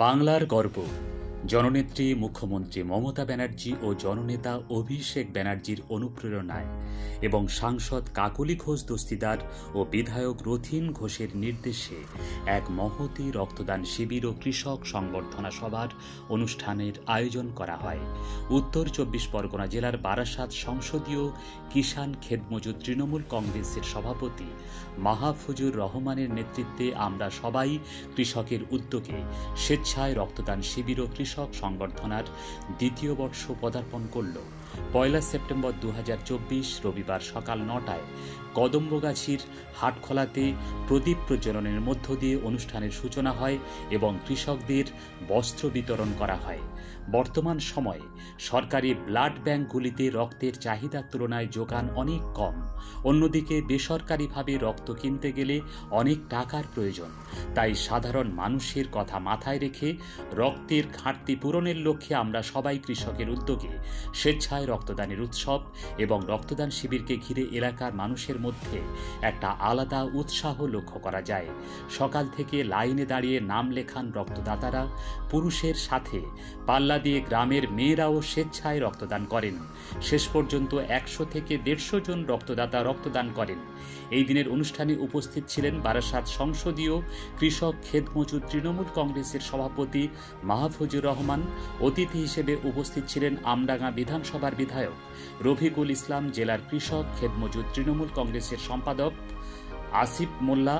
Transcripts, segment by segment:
বাংলার গর্ব জননেত্রী মুখ্যমন্ত্রী মমতা ব্যানার্জি ও জননেতা অভিষেক ব্যানার্জির অনুপ্রেরণায় এবং সাংসদ কাকলি ঘোষ দস্তিদার ও বিধায়ক রথীন ঘোষের নির্দেশে এক মহতী রক্তদান শিবির ও কৃষক সংবর্ধনা সভার অনুষ্ঠানের আয়োজন করা হয়। উত্তর ২৪ পরগনা জেলার বারাসাত সংসদীয় কিষাণ খেতমজুর তৃণমূল কংগ্রেসের সভাপতি মাহফুজুর রহমানের নেতৃত্বে আমরা সবাই কৃষকের উদ্যোগে স্বেচ্ছায় রক্তদান শিবির ও কৃষক সংবর্ধনার দ্বিতীয় বর্ষ পদার্পণ করল। ১ সেপ্টেম্বর ২০২৪ রবিবার সকাল ৯টায় কদম্বগাছির হাটখোলাতে প্রদীপ প্রজ্বলনের মধ্য দিয়ে অনুষ্ঠানের সূচনা হয় এবং কৃষকদের বস্ত্র বিতরণ করা হয়। বর্তমান সময়ে সরকারি ব্লাড ব্যাংকগুলিতে রক্তের চাহিদার তুলনায় যোগান অনেক কম। অন্যদিকে বেসরকারিভাবে রক্ত কিনতে গেলে অনেক টাকার প্রয়োজন। তাই সাধারণ মানুষের কথা মাথায় রেখে রক্তের ঘাটতি পূরণের লক্ষ্যে আমরা সবাই কৃষকের উদ্যোগে স্বেচ্ছায় রক্তদানের উৎসব এবং রক্তদান শিবিরকে ঘিরে এলাকার মানুষের মধ্যে একটা আলাদা উৎসাহ লক্ষ্য করা যায়। সকাল থেকে লাইনে দাঁড়িয়ে নাম লেখান রক্তদাতারা। পুরুষের সাথে পাল্লা দিয়ে গ্রামের মেয়েরাও স্বেচ্ছায় রক্তদান করেন। শেষ পর্যন্ত ১০০ থেকে ১৫০ জন রক্তদাতা রক্তদান করেন। এই দিনের অনুষ্ঠানে উপস্থিত ছিলেন বারাসাত সংসদীয় কৃষক খেতমজুর তৃণমূল কংগ্রেসের সভাপতি মাহফুজুর রহমান। অতিথি হিসেবে উপস্থিত ছিলেন আমডাঙ্গা বিধানসভার বিধায়ক রফিকুল ইসলাম, জেলার কৃষক খেতমজুর তৃণমূল কংগ্রেসের সম্পাদক আসিফ মোল্লা,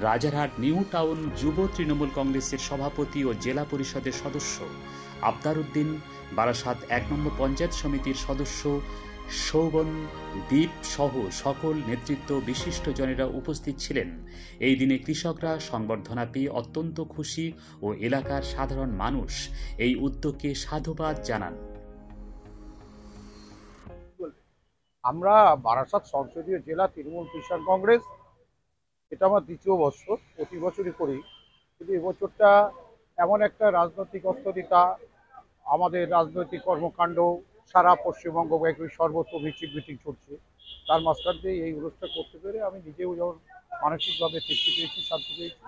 রাজারহাট নিউ টাউন যুব তৃণমূল কংগ্রেসের সভাপতি ও জেলা পরিষদের সদস্য আবদার উদ্দিন, বারাসাত ১ নম্বর পঞ্চায়েত সমিতির সদস্য শোভন দ্বীপ সহ সকল নেতৃত্ব বিশিষ্টজনেরা উপস্থিত ছিলেন। এই দিনে কৃষকরা সংবর্ধনা পেয়ে অত্যন্ত খুশি ও এলাকার সাধারণ মানুষ এই উদ্যোগকে সাধুবাদ জানান। আমরা বারাসাত সংসদীয় জেলা তৃণমূল কিষাণ কংগ্রেস, এটা আমার দ্বিতীয় বছর, প্রতি বছরই করি, কিন্তু এবছরটা এমন একটা রাজনৈতিক অস্থিরতা, আমাদের রাজনৈতিক কর্মকাণ্ড সারা পশ্চিমবঙ্গ ব্যাপী সর্বত্র মিটিং চলছে, তার মাঝখান দিয়ে এই অনুষ্ঠান করতে পেরে আমি নিজেও যেমন মানসিকভাবে তৃপ্তি পেয়েছি, শান্তি পেয়েছি।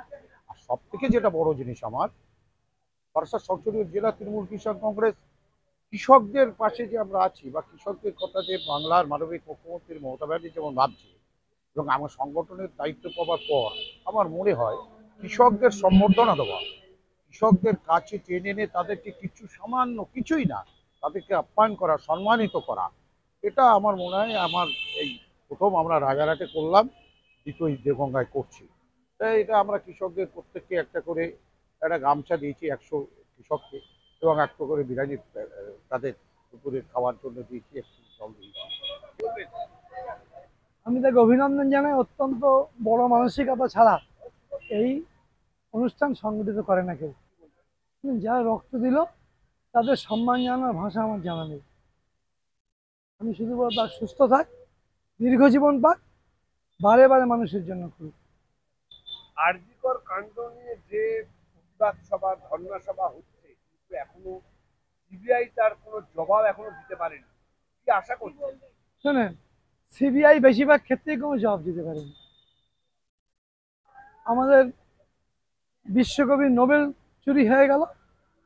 আর সব থেকে যেটা বড় জিনিস, আমার বারাসাত সংসদীয় জেলা তৃণমূল কিষাণ কংগ্রেস কৃষকদের পাশে যে আমরা আছি, বা কৃষকদের কথা যে বাংলার মানবিক মুখ্যমন্ত্রী মমতা ব্যানার্জি যেমন ভাবছে, এবং আমার সংগঠনের দায়িত্ব পাওয়ার পর আমার মনে হয় কৃষকদের সম্বর্ধনা দেওয়া, কৃষকদের কাছে টেনে এনে তাদেরকে কিছু সামান্য কিছুই না, তাদেরকে আপ্যায়ন করা, সম্মানিত করা, এটা আমার মনে হয় আমার এই প্রথম আমরা রাজারহাটে করলাম, দ্বিতীয় দেবগঙ্গায় করছি। তাই এটা আমরা কৃষকদের প্রত্যেককে একটা করে একটা গামছা দিয়েছি ১০০ কৃষককে, এবং একটা করে বিরিয়ানি তাদের দুপুরে খাওয়ার জন্য দিয়েছি, একটু জল দিয়েছি। আমি তাকে অভিনন্দন জানাই। অত্যন্ত বড় মানসিকতা ছাড়া এই অনুষ্ঠান সংগঠিত করে না কেউ। যারা রক্ত দিল তাদের সম্মান জানানোর ভাষা আমার জানা নেই। আমি শুধু বলবো তার সুস্থ থাক, দীর্ঘ জীবন পাক, বারে বারে মানুষের জন্য করুক। আরজিকর কাণ্ড নিয়ে যে প্রতিবাদ সভা, ধর্ণা সভা হচ্ছে, কিন্তু এখনো সিবিআই তার কোনো জবাব এখনো দিতে পারেনি, কি আশা করছেন? শোনেন, সিবিআই বেশিরভাগ ক্ষেত্রেই কোনো জবাব দিতে পারেনি। আমাদের বিশ্বকবির নোবেল চুরি হয়ে গেল,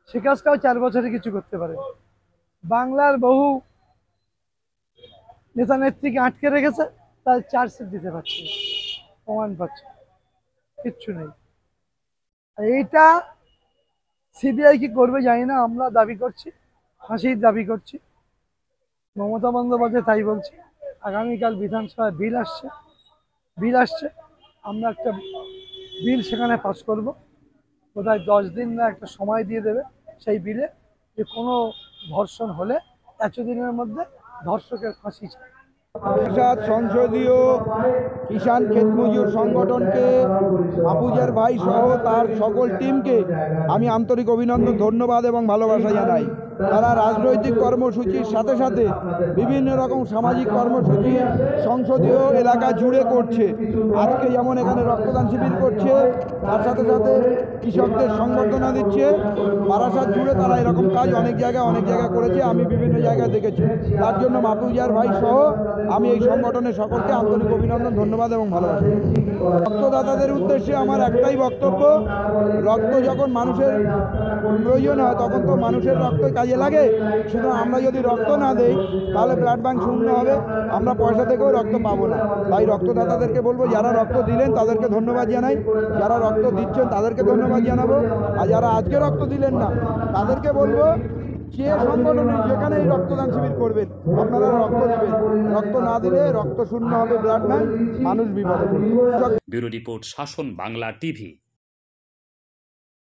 সে কাজটাও ৪ বছরে কিছু করতে পারে। বাংলার বহু নেতা নেত্রীকে আটকে রেখেছে, তার চার্জশিট দিতে পারছে না, প্রমাণ পাচ্ছে, কিচ্ছু নেই। এইটা সিবিআই কি করবে জানি না। আমরা দাবি করছি, ফাঁসির দাবি করছি। মমতা বন্দ্যোপাধ্যায় তাই বলছি। আগামীকাল বিধানসভায় বিল আসছে, আমরা একটা বিল সেখানে পাস করব। বোধহয় 10 দিন না একটা সময় দিয়ে দেবে সেই বিলে, যে কোনো ধর্ষণ হলে 100 দিনের মধ্যে ধর্ষকের ফাঁসি চাই। বারাসাত সংসদীয় কিষাণ খেতমজুর সংগঠনকে, মাহফুজের ভাই সহ তার সকল টিমকে আমি আন্তরিক অভিনন্দন, ধন্যবাদ এবং ভালোবাসা জানাই। তারা রাজনৈতিক কর্মসূচির সাথে সাথে বিভিন্ন রকম সামাজিক কর্মসূচি সংসদীয় এলাকা জুড়ে করছে। আজকে যেমন এখানে রক্তদান শিবির করছে, তার সাথে সাথে কৃষকদের সংবর্ধনা দিচ্ছে। বারাসাত জুড়ে তারা এরকম কাজ অনেক জায়গায় করেছে, আমি বিভিন্ন জায়গায় দেখেছি। তার জন্য মাপুজার ভাই সহ আমি এই সংগঠনের সকলকে আন্তরিক অভিনন্দন, ধন্যবাদ এবং ভালোবাসি। রক্তদাতাদের উদ্দেশ্যে আমার একটাই বক্তব্য, রক্ত যখন মানুষের প্রয়োজন হয় তখন তো মানুষের রক্ত কাজে লাগে। সুতরাং আমরা যদি রক্ত না দেই তাহলে ব্লাড ব্যাংক শূন্য হবে, আমরা পয়সা থেকেও রক্ত পাবো না। তাই রক্তদাতাদেরকে বলবো, যারা রক্ত দিলেন তাদেরকে ধন্যবাদ জানাই, যারা রক্ত দিচ্ছেন তাদেরকে ধন্যবাদ জানাবো, আর যারা আজকে রক্ত দিলেন না তাদেরকে বলবো যে সংগঠনে যেখানেই রক্তদান শিবির করবেন আপনারা রক্ত দেবেন। রক্ত না দিলে রক্ত শূন্য হবে ব্লাড ব্যাংক, মানুষ বিপদে পড়বে। ব্যুরো রিপোর্ট, শাসন বাংলা টিভি।